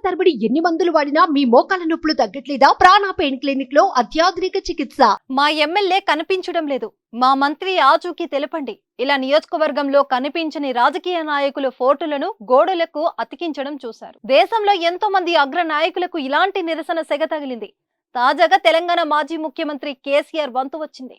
తరబడి ఎన్ని మందులు వాడినా మీ మోకాల నొప్పులు తగ్గట్లేదా? ప్రాణ పెయిన్ క్లినిక్ లో అత్యాధునిక చికిత్స. మా ఎమ్మెల్యే కనిపించడం లేదు, మా మంత్రి ఆచూకీ తెలపండి. ఇలా నియోజకవర్గంలో కనిపించని రాజకీయ నాయకుల ఫోటోలను గోడలకు అతికించడం చూశారు. దేశంలో ఎంతో మంది అగ్ర నాయకులకు ఇలాంటి నిరసన సెగ తగిలింది. తాజాగా తెలంగాణ మాజీ ముఖ్యమంత్రి కేసీఆర్ వంతు వచ్చింది.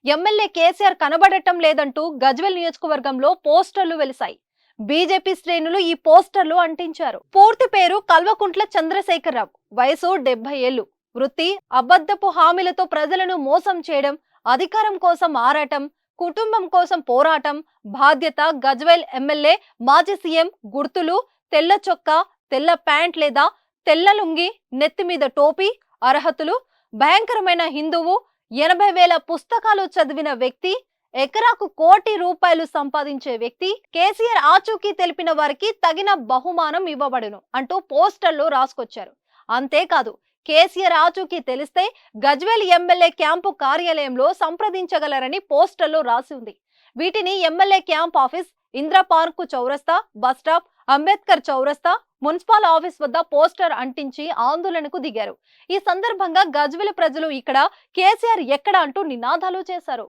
ఎమ్మెల్యే కేసీఆర్ కనబడటం లేదంటూ గజ్వేల్ నియోజకవర్గంలో పోస్టర్లు వెలిశాయి. బీజేపీ శ్రేణులు ఈ పోస్టర్లు అంటించారు. పూర్తి పేరు కల్వకుంట్ల చంద్రశేఖరరావు, వయసు 70 ఏళ్లు, వృత్తి అబద్ధపు హామీలతో ప్రజలను మోసం చేయడం, అధికారం కోసం ఆరాటం, కుటుంబం కోసం పోరాటం, బాధ్యత. గజ్వేల్ ఎమ్మెల్యే మాజీ సీఎం, గుర్తులు తెల్ల చొక్కా, తెల్ల ప్యాంట్ లేదా తెల్ల లుంగి, నెత్తి మీద టోపీ. అర్హతలు: భయంకరమైన హిందువు, 80,000 పుస్తకాలు చదివిన వ్యక్తి, ఎకరాకు ₹1 కోటి సంపాదించే వ్యక్తి. కేసీఆర్ ఆచూకీ తెలిపిన వారికి తగిన బహుమానం ఇవ్వబడును అంటూ పోస్టర్లు రాసుకొచ్చారు. అంతేకాదు, కేసీఆర్ ఆచూకీ తెలిస్తే గజ్వేల్ ఎమ్మెల్యే క్యాంపు కార్యాలయంలో సంప్రదించగలరని పోస్టర్లో రాసి ఉంది. వీటిని MLA camp office, Indra park చౌరస్తా, బస్టాప్, అంబేద్కర్ చౌరస్తా, మున్సిపల్ ఆఫీస్ వద్ద పోస్టర్ అంటించి ఆందోళనకు దిగారు. ఈ సందర్భంగా గజ్వేల్ ప్రజలు ఇక్కడ కేసీఆర్ ఎక్కడ అంటూ నినాదాలు చేశారు.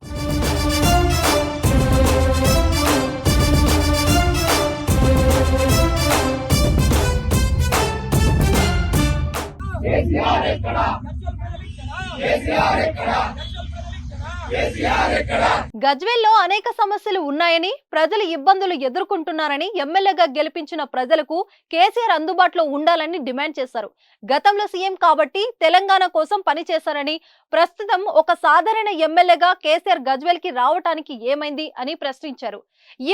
గజ్వేల్లో అనేక సమస్యలు ఉన్నాయని, ప్రజలు ఇబ్బందులు ఎదుర్కొంటున్నారని, ఎమ్మెల్యేగా గెలిపించిన ప్రజలకు కేసీఆర్ అందుబాటులో ఉండాలని డిమాండ్ చేశారు. గతంలో సీఎం కాబట్టి తెలంగాణ కోసం పనిచేశారని, ప్రస్తుతం ఒక సాధారణ ఎమ్మెల్యేగా కేసీఆర్ గజ్వేల్ కి రావటానికి ఏమైంది అని ప్రశ్నించారు.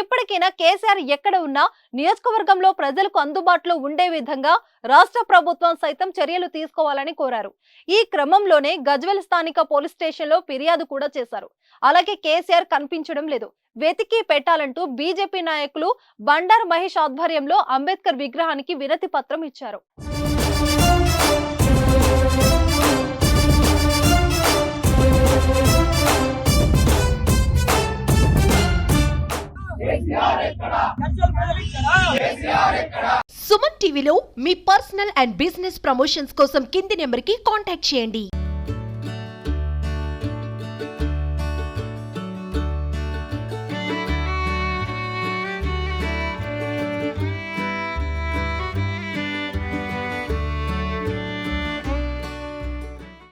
ఇప్పటికైనా కేసీఆర్ ఎక్కడ ఉన్నా నియోజకవర్గంలో ప్రజలకు అందుబాటులో ఉండే విధంగా రాష్ట్ర ప్రభుత్వం సైతం చర్యలు తీసుకోవాలని కోరారు. ఈ క్రమంలోనే గజ్వేల్ స్థానిక పోలీస్ స్టేషన్ లో ఫిర్యాదు కూడా చేశారు. అలాగే కేసీఆర్ కనిపించడం లేదు, వెతికి పెట్టాలంటూ బీజేపీ నాయకులు బండారు మహేష్ ఆధ్వర్యంలో అంబేద్కర్ విగ్రహానికి వినతి పత్రం ఇచ్చారు. సుమన్ టీవీలో మీ పర్సనల్ అండ్ బిజినెస్ ప్రమోషన్స్ కోసం కింది నెంబర్కి కాంటాక్ట్ చేయండి.